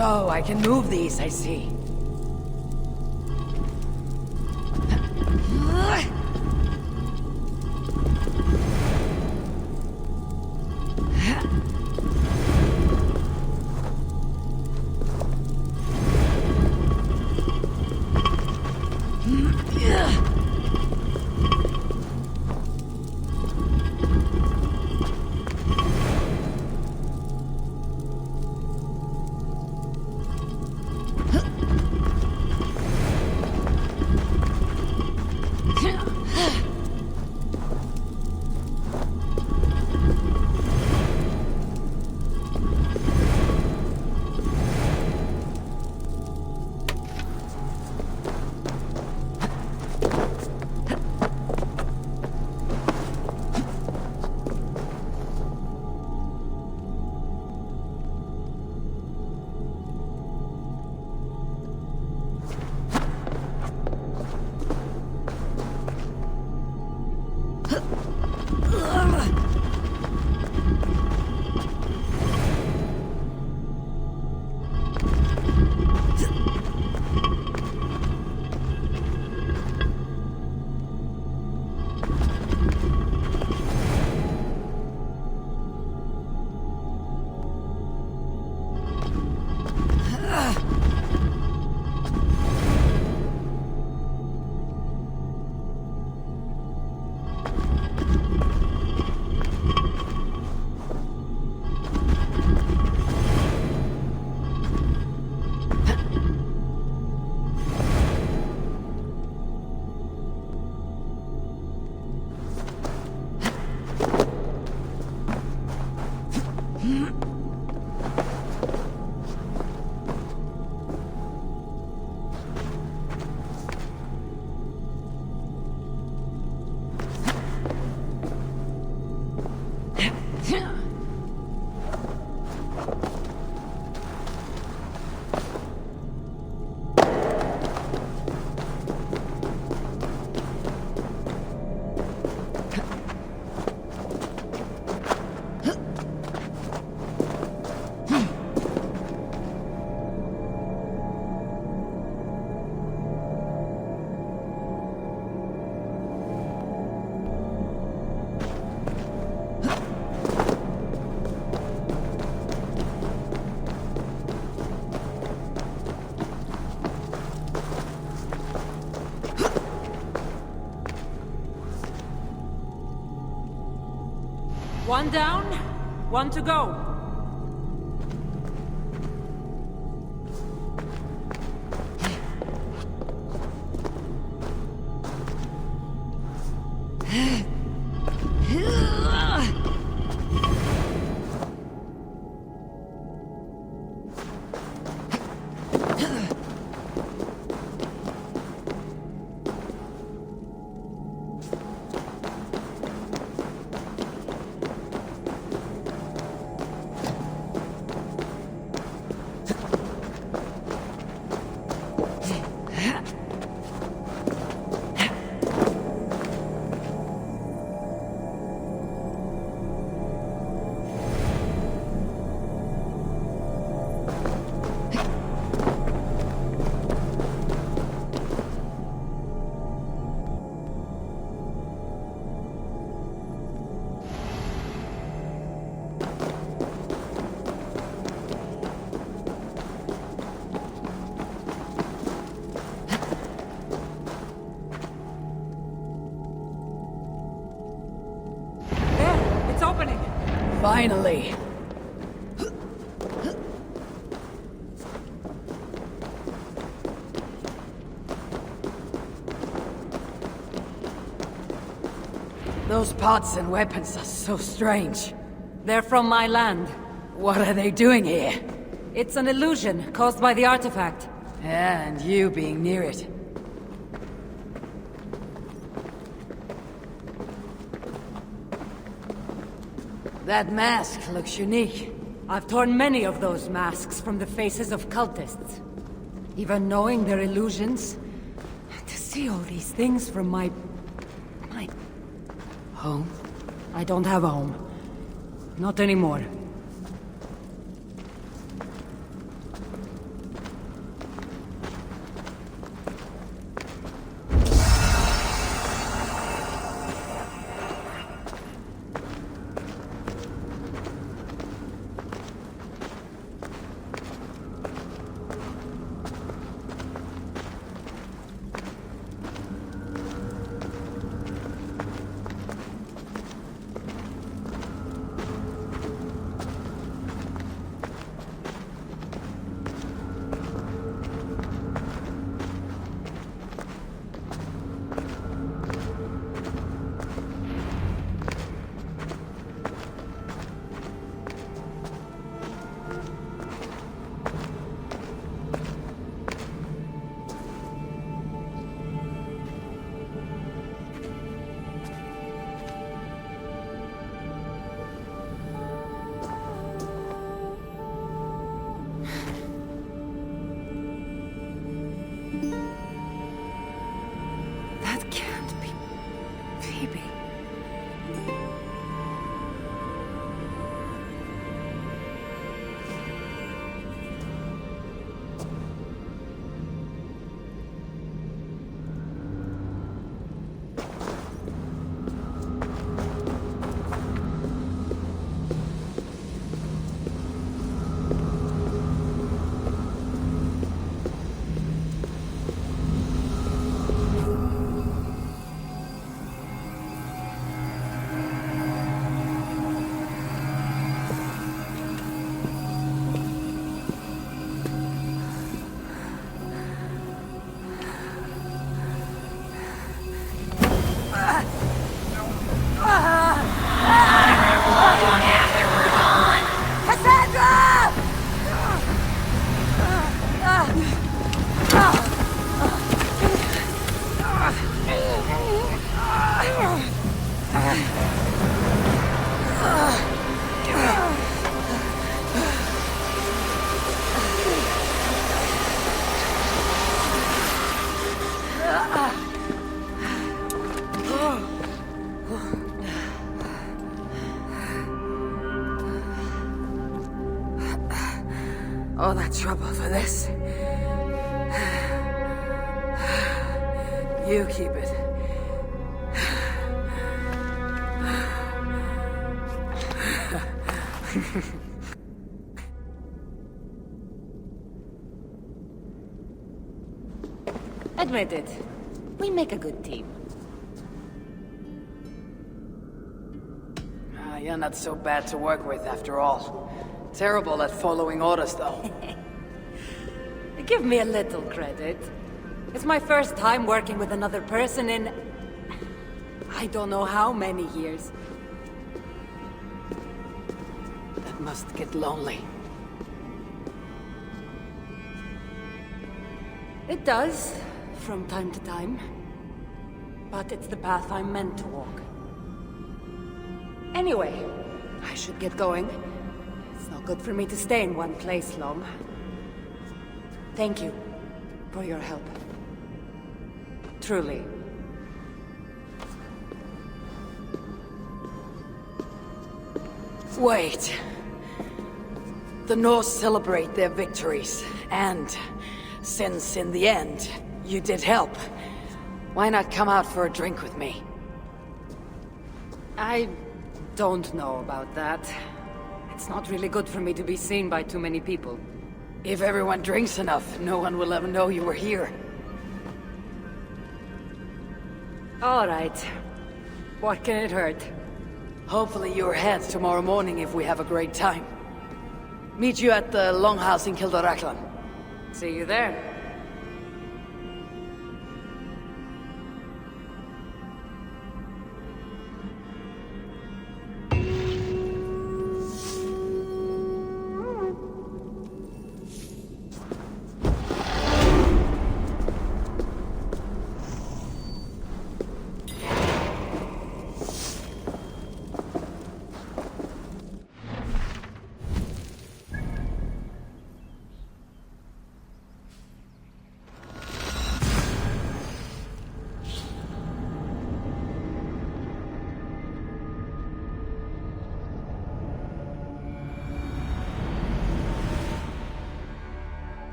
So, I can move these, I see. One down, one to go. Finally. Those pots and weapons are so strange. They're from my land. What are they doing here? It's an illusion caused by the artifact. Yeah, and you being near it. That mask looks unique. I've torn many of those masks from the faces of cultists. Even knowing they're illusions, to see all these things from my home. I don't have a home. Not anymore. All that trouble for this. You keep it. Admit it. We make a good team. You're not so bad to work with after all. Terrible at following orders, though. Give me a little credit. It's my first time working with another person in... I don't know how many years. That must get lonely. It does, from time to time. But it's the path I'm meant to walk. Anyway, I should get going. It's not good for me to stay in one place long. Thank you for your help. Truly. Wait. The Norse celebrate their victories, and since in the end, you did help, why not come out for a drink with me? I don't know about that. It's not really good for me to be seen by too many people. If everyone drinks enough, no one will ever know you were here. All right. What can it hurt? Hopefully you're ahead tomorrow morning if we have a great time. Meet you at the Longhouse in Kildaraklan. See you there.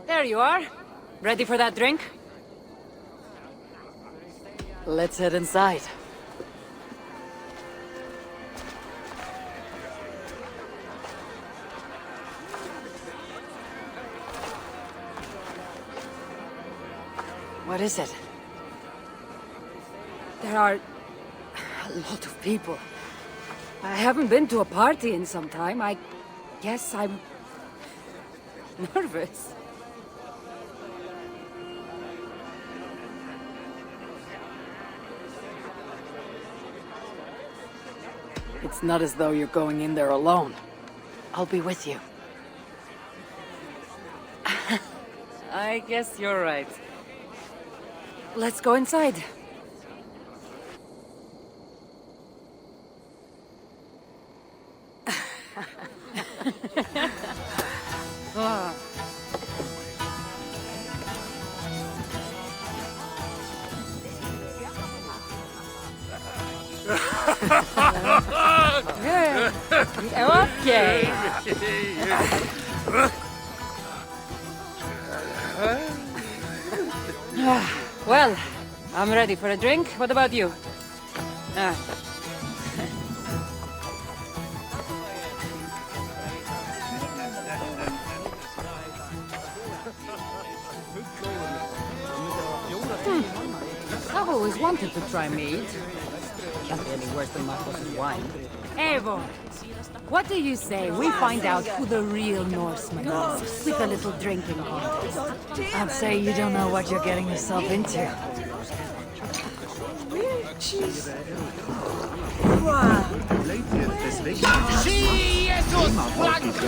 There you are. Ready for that drink? Let's head inside. What is it? There are a lot of people. I haven't been to a party in some time. I guess I'm nervous. It's not as though you're going in there alone. I'll be with you. I guess you're right. Let's go inside. Ah. Okay. Well, I'm ready for a drink. What about you? I've always wanted to try mead. Can't be any worse than my boss's wine. Eivor, what do you say we find out who the real Norseman is with a little drinking contest? I'd say you don't know what you're getting yourself into. Sí, esos blancos.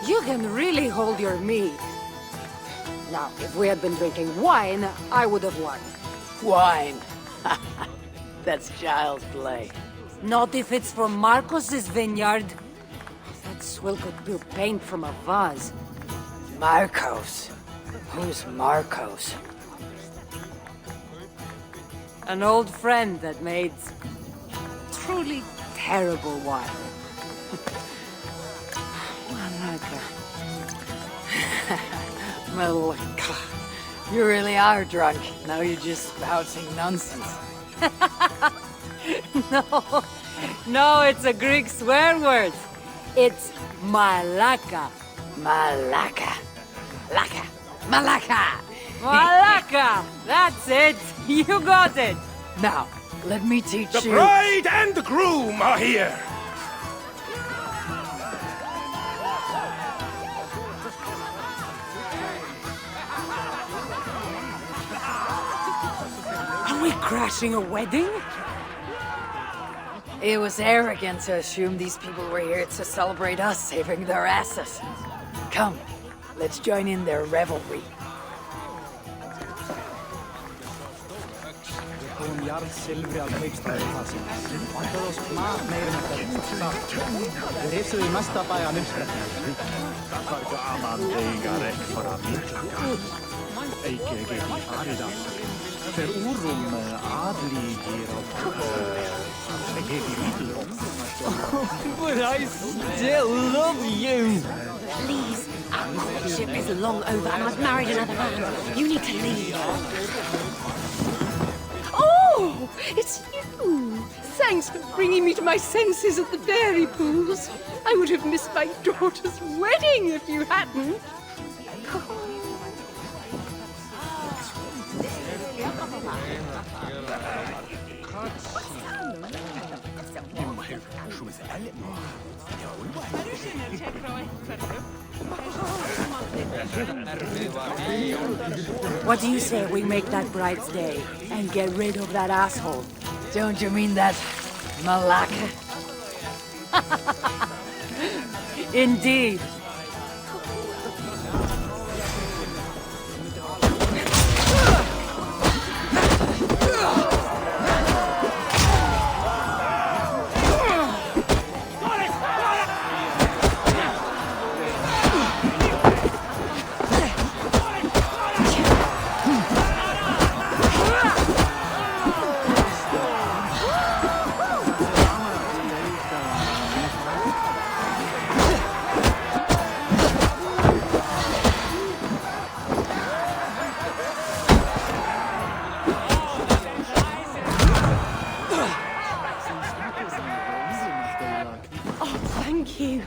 You can really hold your mead. Now, if we had been drinking wine, I would have won. Wine. That's child's play. Not if it's from Marcos's vineyard. That swill could do paint from a vase. Marcos. Who's Marcos? An old friend that made truly terrible wine. Malaka. You really are drunk. Now you're just spouting nonsense. No, it's a Greek swear word. It's malaka. Malaka. Laka. Malaka. Malaka! That's it! You got it! Now, let me teach The you. bride and the groom are here. Are we crashing a wedding? It was arrogant to assume these people were here to celebrate us saving their asses. Come, let's join in their revelry. Silfri á kaupstaði það sem vantar oss mat meira með þetta. Við rifsuðu í mesta bæ að uppsprettu. Það var gaman eiga rétt fara miklaka. Eiki geti farið af. Fer úrum aðlíkir á geti lítilum. But I still love you! Please, our courtship is long over and I've married another man. You need to leave. Oh, it's you! Thanks for bringing me to my senses at the berry pools. I would have missed my daughter's wedding if you hadn't. What do you say we make that bride's day and get rid of that asshole? Don't you mean that Malaka? Indeed. Thank you.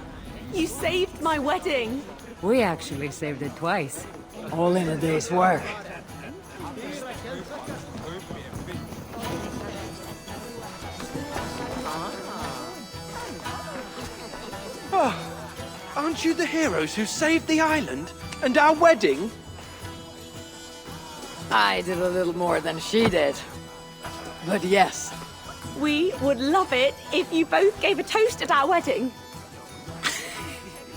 You saved my wedding. We actually saved it twice. All in a day's work. Aren't you the heroes who saved the island? And our wedding? I did a little more than she did. But yes, We would love it if you both gave a toast at our wedding.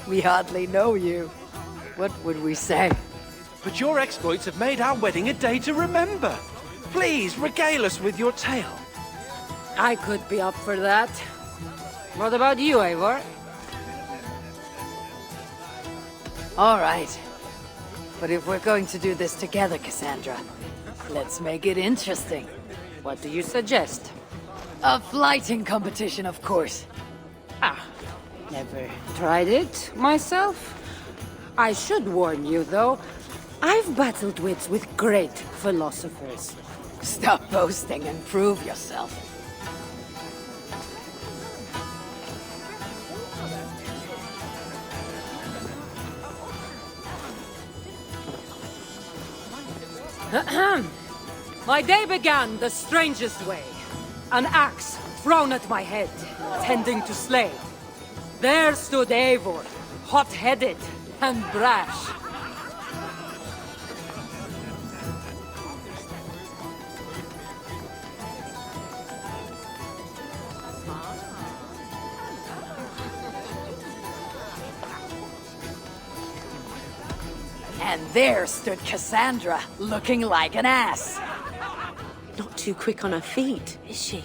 we hardly know you. What would we say? But your exploits have made our wedding a day to remember. Please, regale us with your tale. I could be up for that. What about you, Eivor? All right. But if we're going to do this together, Cassandra, let's make it interesting. What do you suggest? A flighting competition, of course. Never tried it myself. I should warn you, though. I've battled wits with great philosophers. Stop boasting and prove yourself. My day began the strangest way. An axe thrown at my head, tending to slay. There stood Eivor, hot-headed and brash. And there stood Cassandra, looking like an ass. Not too quick on her feet, is she?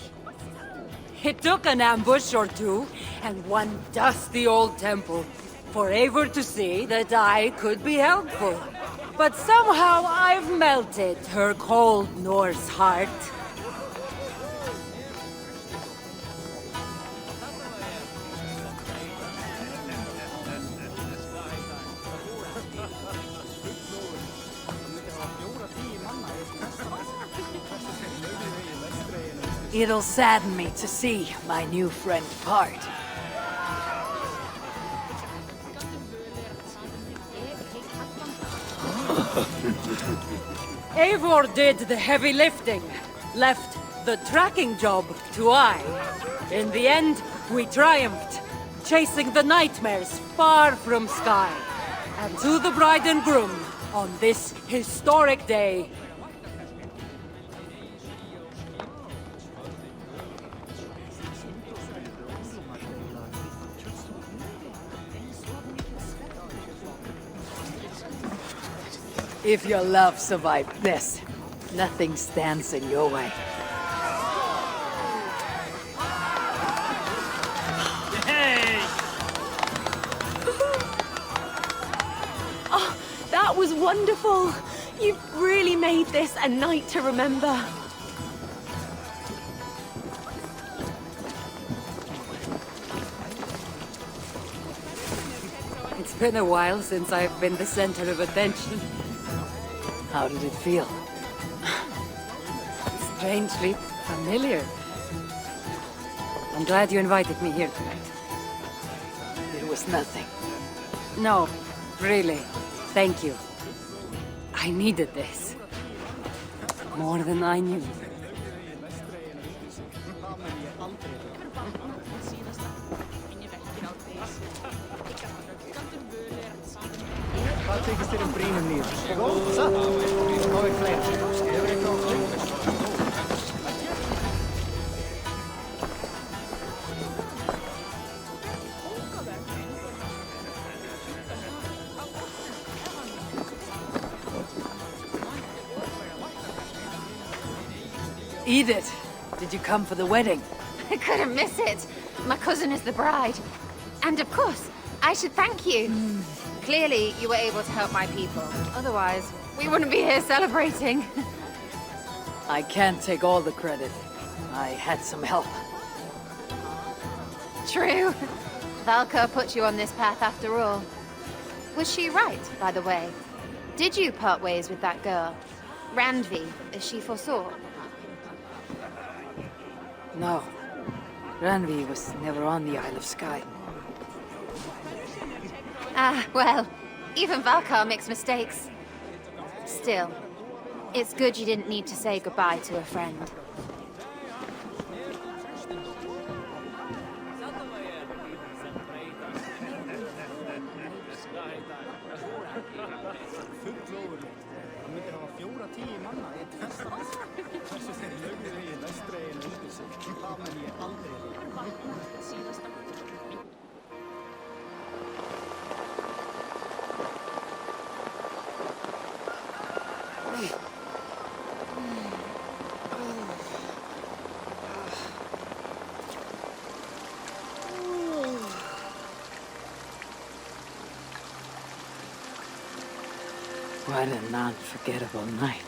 It took an ambush or two, and one dusty old temple, for Eivor to see that I could be helpful. But somehow I've melted her cold Norse heart. It'll sadden me to see my new friend part. Eivor did the heavy lifting, left the tracking job to I. In the end, we triumphed, chasing the nightmares far from Sky. And to the bride and groom, on this historic day, If your love survived this, nothing stands in your way. Oh, that was wonderful. You've really made this a night to remember. it's been a while since I've been the center of attention. How did it feel? Strangely familiar. I'm glad you invited me here tonight. It was nothing. No, really. Thank you. I needed this. More than I knew. Hvað tekist þér brínum nýður? Góð, satt? Hvað fleiri? Edith, did you come for the wedding? I couldn't miss it. My cousin is the bride. And of course, I should thank you. Clearly, you were able to help my people. Otherwise, we wouldn't be here celebrating. I can't take all the credit. I had some help. True. Valka put you on this path after all. Was she right, by the way? Did you part ways with that girl? Randvi, as she foresaw? No. Ranvi was never on the Isle of Skye. Well, even Valkar makes mistakes. Still, it's good you didn't need to say goodbye to a friend. Hann myndir hafa 4-10 manna í einn festans. Hversu þeir lögðu í vestreginu undir sig. Það mun ég aldrei líka. What an unforgettable night.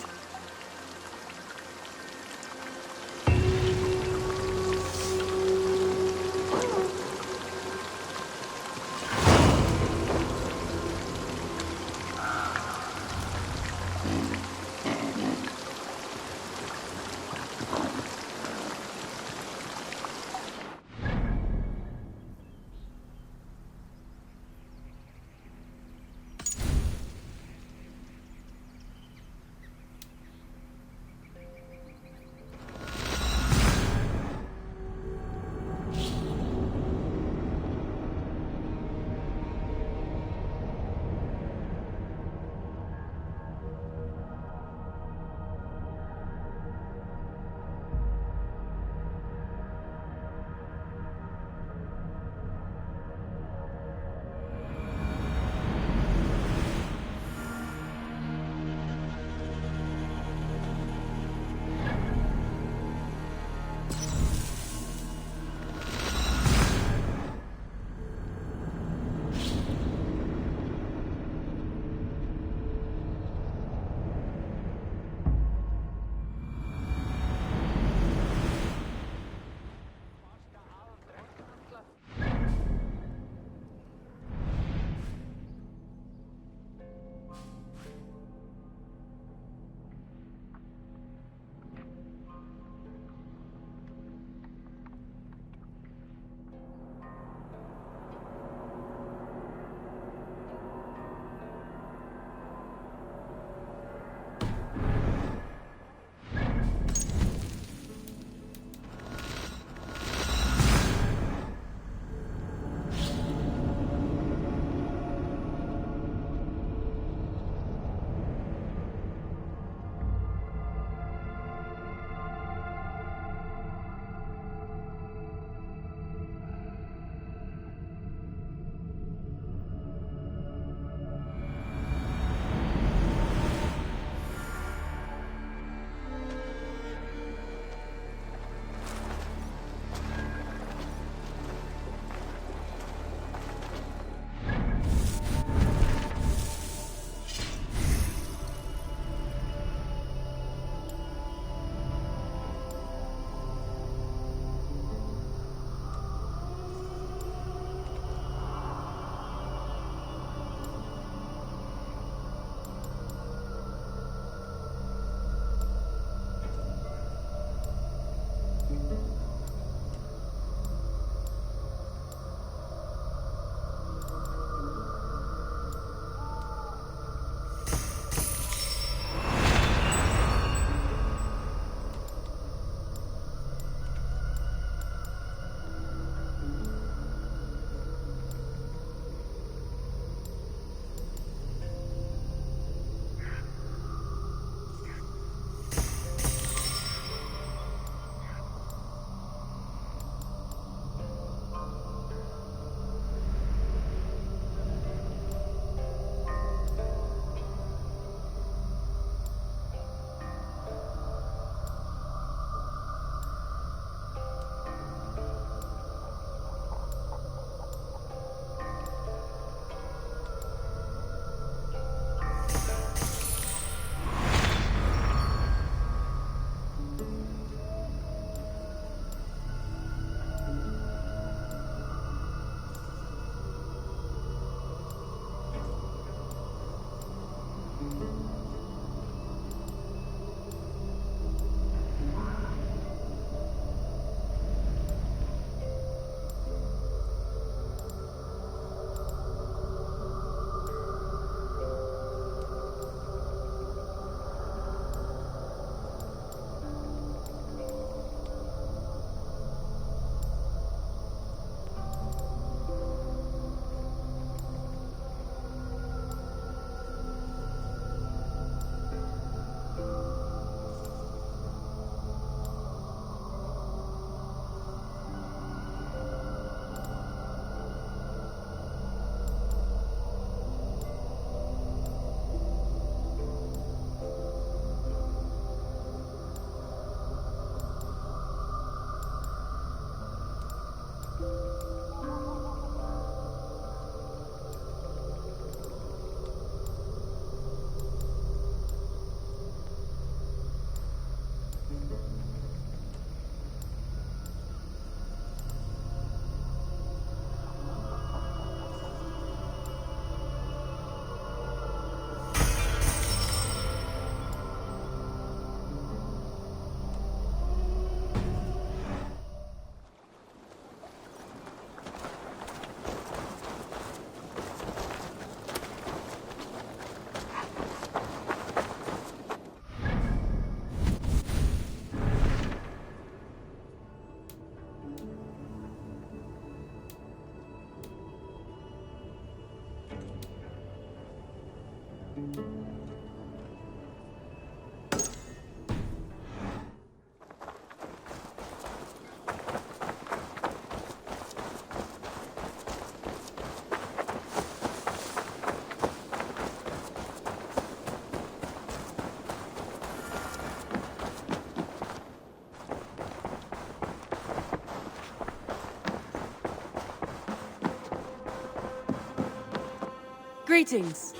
Greetings.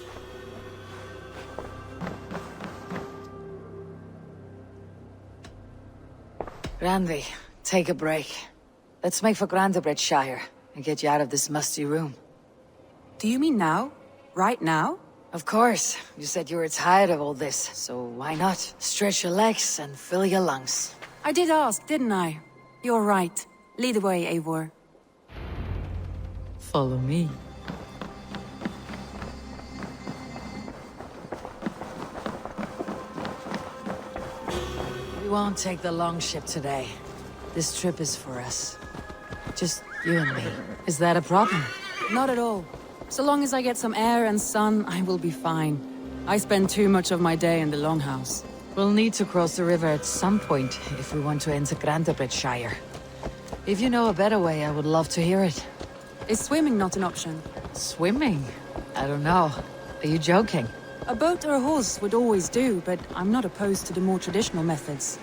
Randvi, take a break. Let's make for Grantebridgeshire and get you out of this musty room. Do you mean now? Right now? Of course. You said you were tired of all this, so why not? Stretch your legs and fill your lungs. I did ask, didn't I? You're right. Lead the way, Eivor. Follow me. We won't take the long ship today. This trip is for us. Just you and me. Is that a problem? Not at all. So long as I get some air and sun, I will be fine. I spend too much of my day in the Longhouse. We'll need to cross the river at some point if we want to enter Grantebridgeshire. If you know a better way, I would love to hear it. Is swimming not an option? Swimming? I don't know. Are you joking? A boat or a horse would always do, but I'm not opposed to the more traditional methods.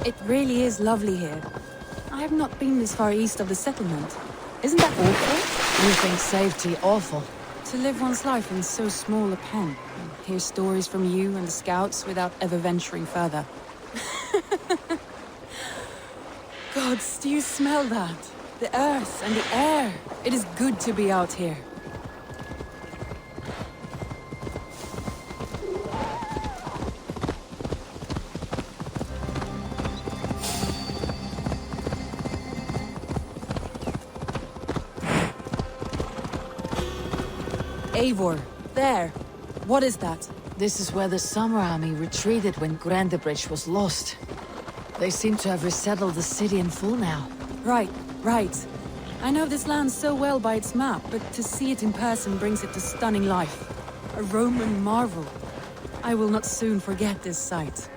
It really is lovely here. I have not been this far east of the settlement. Isn't that awful? You think safety awful? To live one's life in so small a pen, and hear stories from you and the scouts without ever venturing further. Gods, do you smell that? The earth and the air. It is good to be out here. Eivor, there. What is that? This is where the Summer Army retreated when Grantebridge was lost. They seem to have resettled the city in full now. Right. I know this land so well by its map, but to see it in person brings it to stunning life. A Roman marvel. I will not soon forget this sight.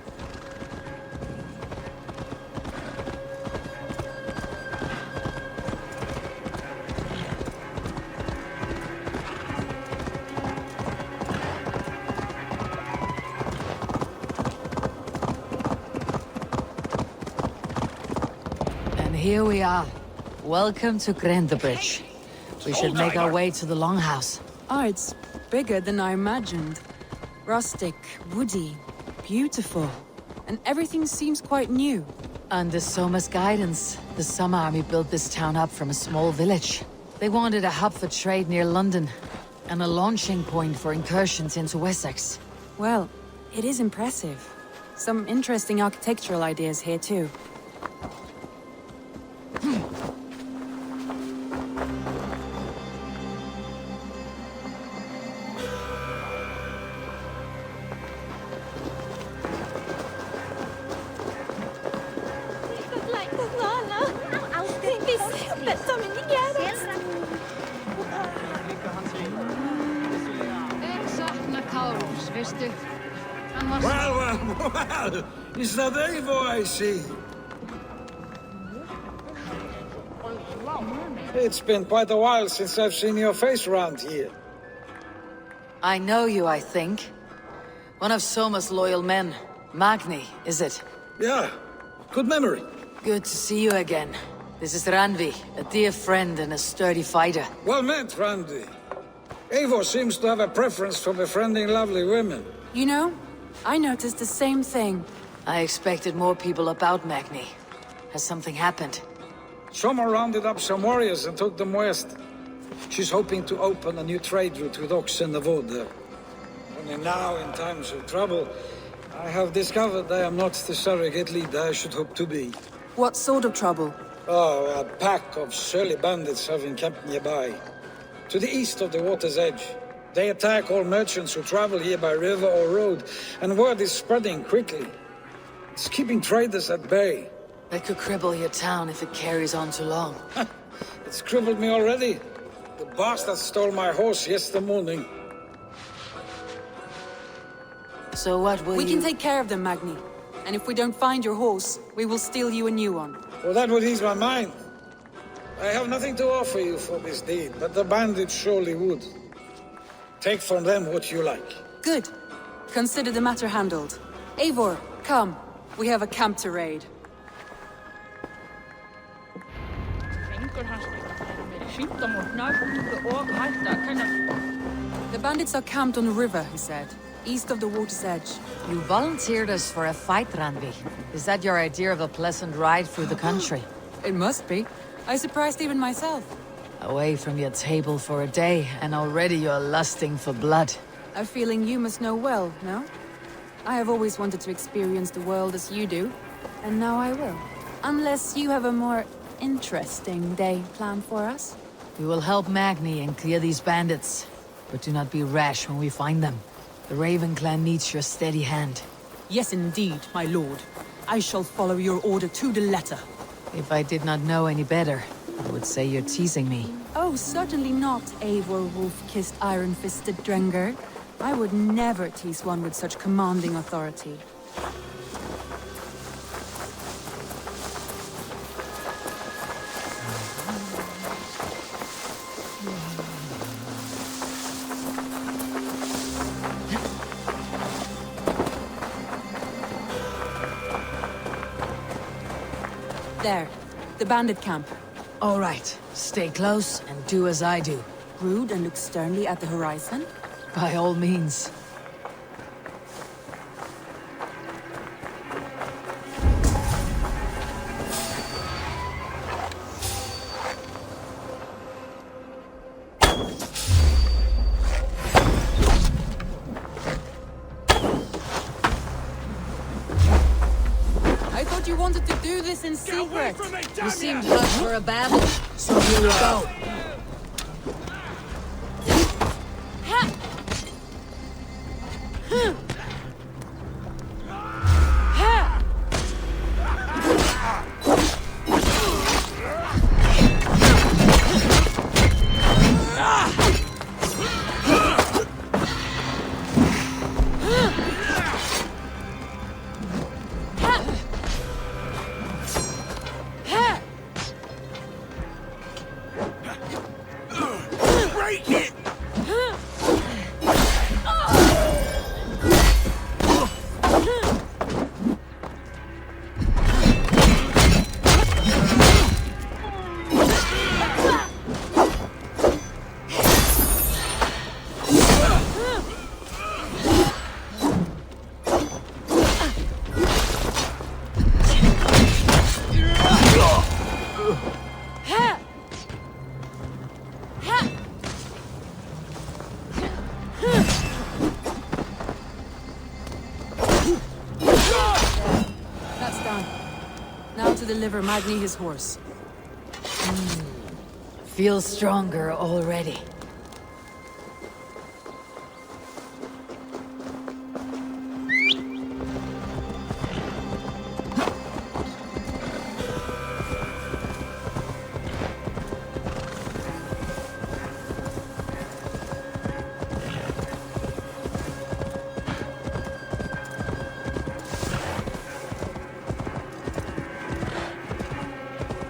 Here we are. Welcome to Grantebridge. We should make our way to the Longhouse. Ah, it's bigger than I imagined. Rustic, woody, beautiful. And everything seems quite new. Under Soma's guidance, the Summer Army built this town up from a small village. They wanted a hub for trade near London, and a launching point for incursions into Wessex. Well, it is impressive. Some interesting architectural ideas here too. Well, is that Eivor I see? It's been quite a while since I've seen your face around here. I know you, I think. One of Soma's loyal men. Magni, is it? Yeah, good memory. Good to see you again. This is Randvi, a dear friend and a sturdy fighter. Well met, Randvi. Eivor seems to have a preference for befriending lovely women. You know, I noticed the same thing. I expected more people about Magni. Has something happened? Soma rounded up some warriors and took them west. She's hoping to open a new trade route with Ox and the Wood. Only now, in times of trouble, I have discovered I am not the surrogate leader I should hope to be. What sort of trouble? Oh, a pack of surly bandits have encamped nearby. To the east of the water's edge. They attack all merchants who travel here by river or road, and word is spreading quickly. It's keeping traders at bay. They could cripple your town if it carries on too long. It's crippled me already. The bastard stole my horse yesterday morning. So what will We you... can take care of them, Magni. And if we don't find your horse, we will steal you a new one. Well, that would ease my mind. I have nothing to offer you for this deed, but the bandits surely would. Take from them what you like. Good. Consider the matter handled. Eivor, come. We have a camp to raid. The bandits are camped on the river, he said, east of the water's edge. You volunteered us for a fight, Randvi. Is that your idea of a pleasant ride through the country? It must be. I surprised even myself. Away from your table for a day, and already you're lusting for blood. A feeling you must know well, no? I have always wanted to experience the world as you do, and now I will. Unless you have a more interesting day planned for us. We will help Magni and clear these bandits. But do not be rash when we find them. The Raven clan needs your steady hand. Yes, indeed, my lord. I shall follow your order to the letter. If I did not know any better, I would say you're teasing me. Oh, certainly not, Eivor wolf-kissed iron-fisted Drenger. I would never tease one with such commanding authority. There, the bandit camp. All right, stay close and do as I do. Rude and look sternly at the horizon. By all means. I thought you wanted to do this in secret. You seemed hot for a battle, so here we go. That's done. Now to deliver Magni his horse. Feel stronger already.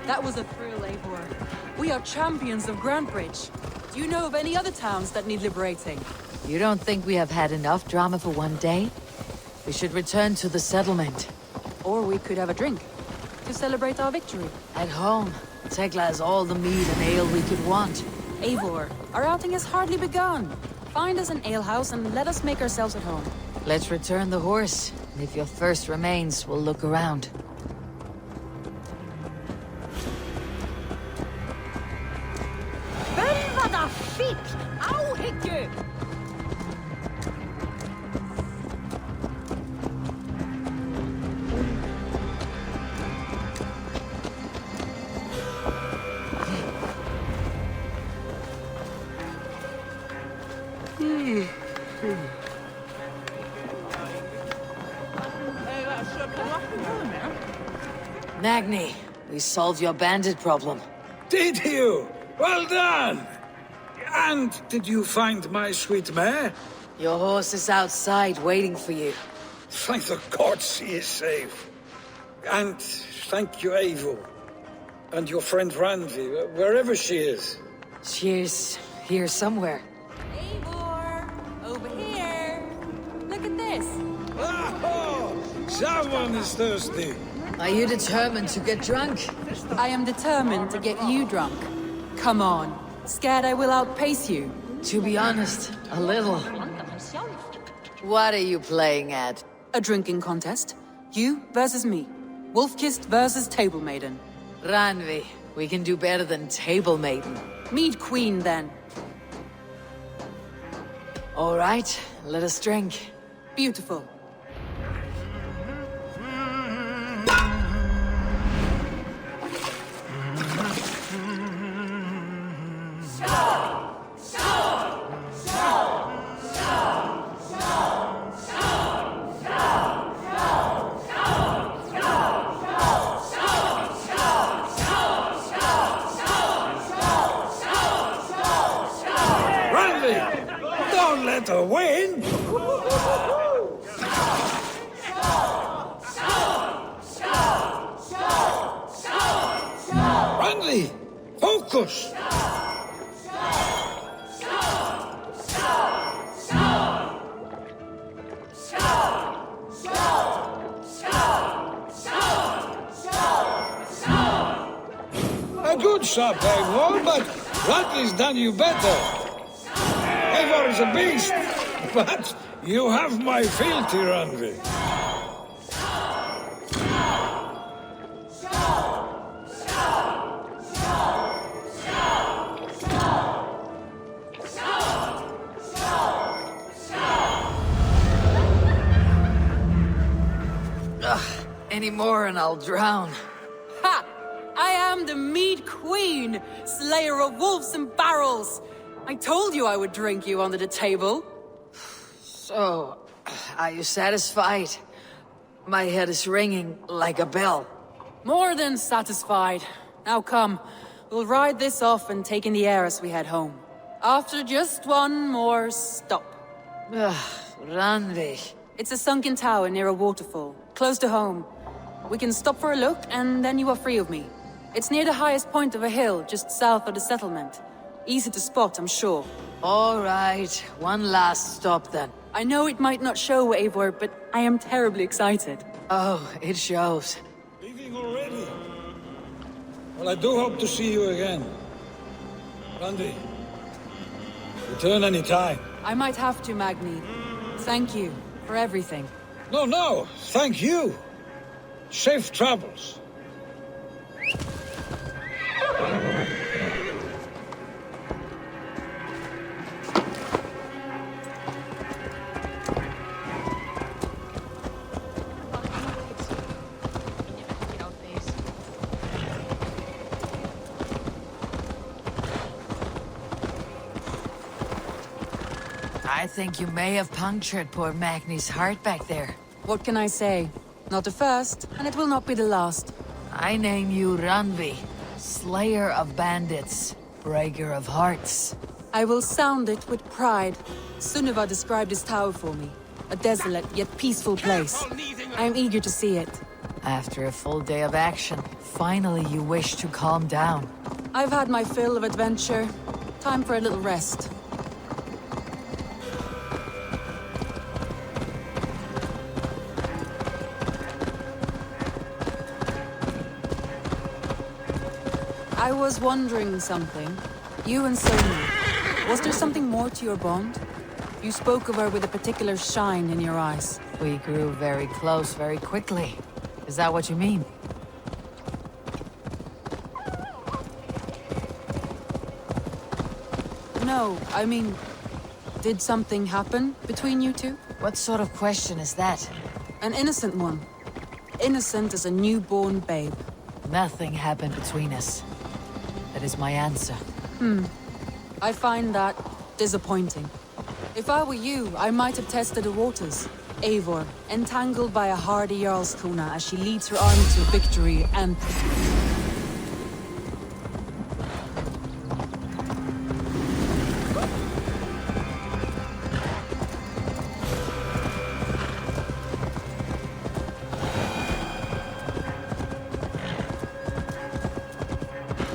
That was a thrill, Eivor. We are champions of Grantbridge. Do you know of any other towns that need liberating? You don't think we have had enough drama for one day? We should return to the settlement. Or we could have a drink to celebrate our victory. At home, Tekla has all the mead and ale we could want. Eivor, our outing has hardly begun. Find us an alehouse and let us make ourselves at home. Let's return the horse, and if your thirst remains, we'll look around. Bölvada skit! Áhyggju! Magni, we solved your bandit problem. Did you? Well done! And did you find my sweet mare? Your horse is outside waiting for you. Thank the gods he is safe. And thank you, Eivor. And your friend Randi, wherever she is. She's here somewhere. Eivor! Over here! Look at this! Oh, someone is thirsty. Are you determined to get drunk? I am determined to get you drunk. Come on. Scared I will outpace you? To be honest, a little. What are you playing at? A drinking contest. You versus me. Wolf-kissed versus table maiden. Ranvi, we can do better than table maiden. Mead queen, then. All right, let us drink. Beautiful. Randi! Don't let her win! Randi! Focus! A good shot, Eivor, but Randi's done you better. Eivor is a beast, but you have my fealty, Randi. Any more and I'll drown. Ha! I am the Mead Queen, slayer of wolves and barrels. I told you I would drink you under the table. So, are you satisfied? My head is ringing like a bell. More than satisfied. Now come, we'll ride this off and take in the air as we head home. After just one more stop. Ranvi. It's a sunken tower near a waterfall, close to home. We can stop for a look, and then you are free of me. It's near the highest point of a hill, just south of the settlement. Easy to spot, I'm sure. All right, one last stop then. I know it might not show, Eivor, but I am terribly excited. Oh, it shows. Leaving already? Well, I do hope to see you again. Randi, return any time. I might have to, Magni. Thank you for everything. No, thank you. Safe travels. I think you may have punctured poor Magni's heart back there. What can I say? Not the first, and it will not be the last. I name you Ranvi, slayer of bandits, breaker of hearts. I will sound it with pride. Sunniva described this tower for me. A desolate yet peaceful place. I am eager to see it. After a full day of action, finally you wish to calm down. I've had my fill of adventure. Time for a little rest. I was wondering something. You and Sonia, was there something more to your bond? You spoke of her with a particular shine in your eyes. We grew very close very quickly. Is that what you mean? No, I mean, did something happen between you two? What sort of question is that? An innocent one. Innocent as a newborn babe. Nothing happened between us. That is my answer. I find that disappointing. If I were you, I might have tested the waters. Eivor, entangled by a hardy Jarlskona as she leads her army to victory and...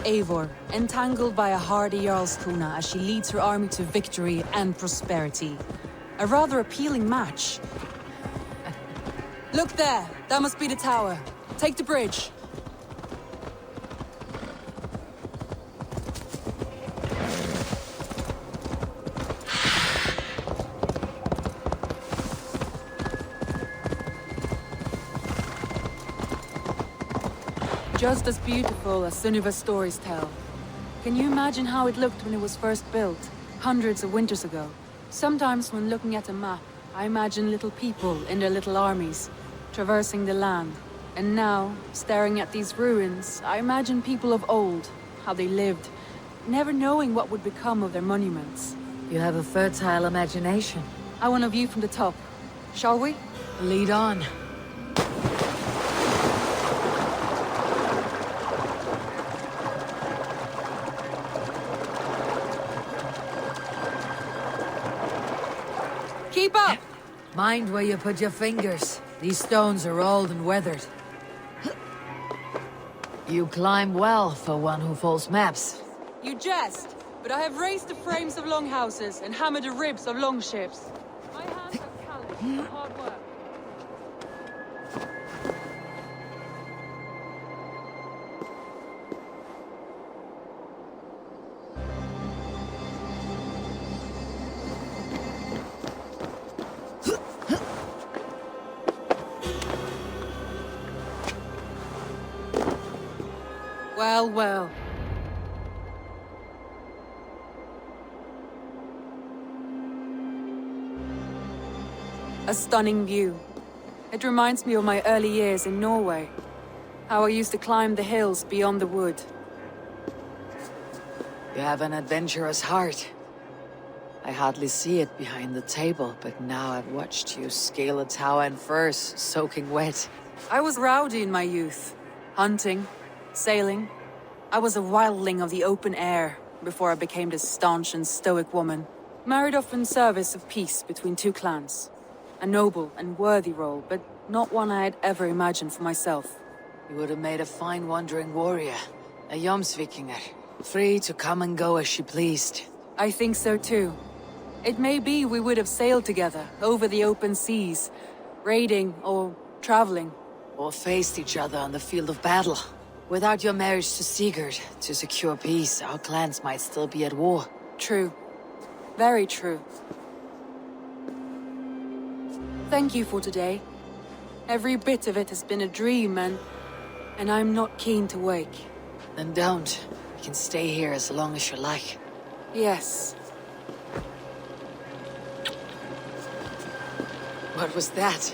Eivor, entangled by a hardy Jarlskona as she leads her army to victory and prosperity. A rather appealing match. Look there! That must be the tower. Take the bridge. Just as beautiful as Sunniva's stories tell. Can you imagine how it looked when it was first built, hundreds of winters ago? Sometimes when looking at a map, I imagine little people in their little armies, traversing the land. And now, staring at these ruins, I imagine people of old, how they lived, never knowing what would become of their monuments. You have a fertile imagination. I want a view from the top. Shall we? Lead on. Keep up! Mind where you put your fingers. These stones are old and weathered. You climb well for one who folds maps. You jest, but I have raised the frames of longhouses and hammered the ribs of longships. My hands are callous from hard work. Well, well. A stunning view. It reminds me of my early years in Norway. How I used to climb the hills beyond the wood. You have an adventurous heart. I hardly see it behind the table, but now I've watched you scale a tower in furs, soaking wet. I was rowdy in my youth. Hunting, sailing. I was a wildling of the open air before I became this staunch and stoic woman. Married off in service of peace between two clans. A noble and worthy role, but not one I had ever imagined for myself. You would have made a fine wandering warrior. A Jomsvikinger. Free to come and go as she pleased. I think so too. It may be we would have sailed together over the open seas, raiding or traveling. Or faced each other on the field of battle. Without your marriage to Sigurd, to secure peace, our clans might still be at war. True. Very true. Thank you for today. Every bit of it has been a dream, and I'm not keen to wake. Then don't. You can stay here as long as you like. Yes. What was that?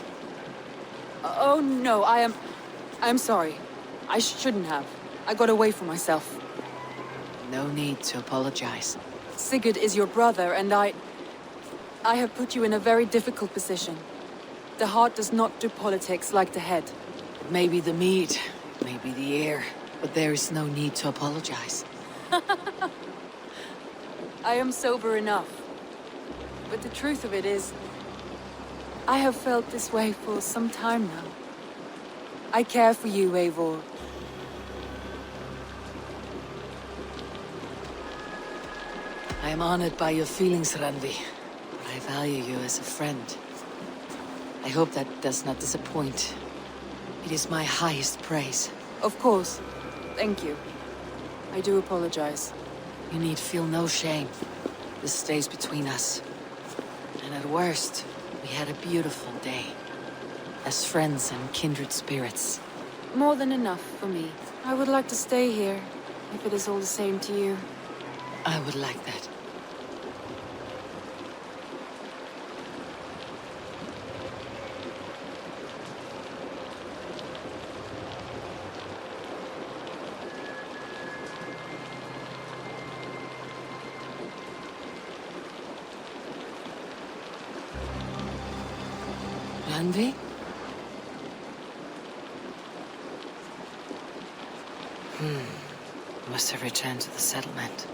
Oh no, I'm sorry. I shouldn't have. I got away from myself. No need to apologize. Sigurd is your brother, and I have put you in a very difficult position. The heart does not do politics like the head. Maybe the meat, maybe the air, but there is no need to apologize. I am sober enough. But the truth of it is, I have felt this way for some time now. I care for you, Eivor. I am honored by your feelings, Randvi. I value you as a friend. I hope that does not disappoint. It is my highest praise. Of course. Thank you. I do apologize. You need feel no shame. This stays between us. And at worst, we had a beautiful day. As friends and kindred spirits. More than enough for me. I would like to stay here, if it is all the same to you. I would like that. Randvi? Must have returned to the settlement.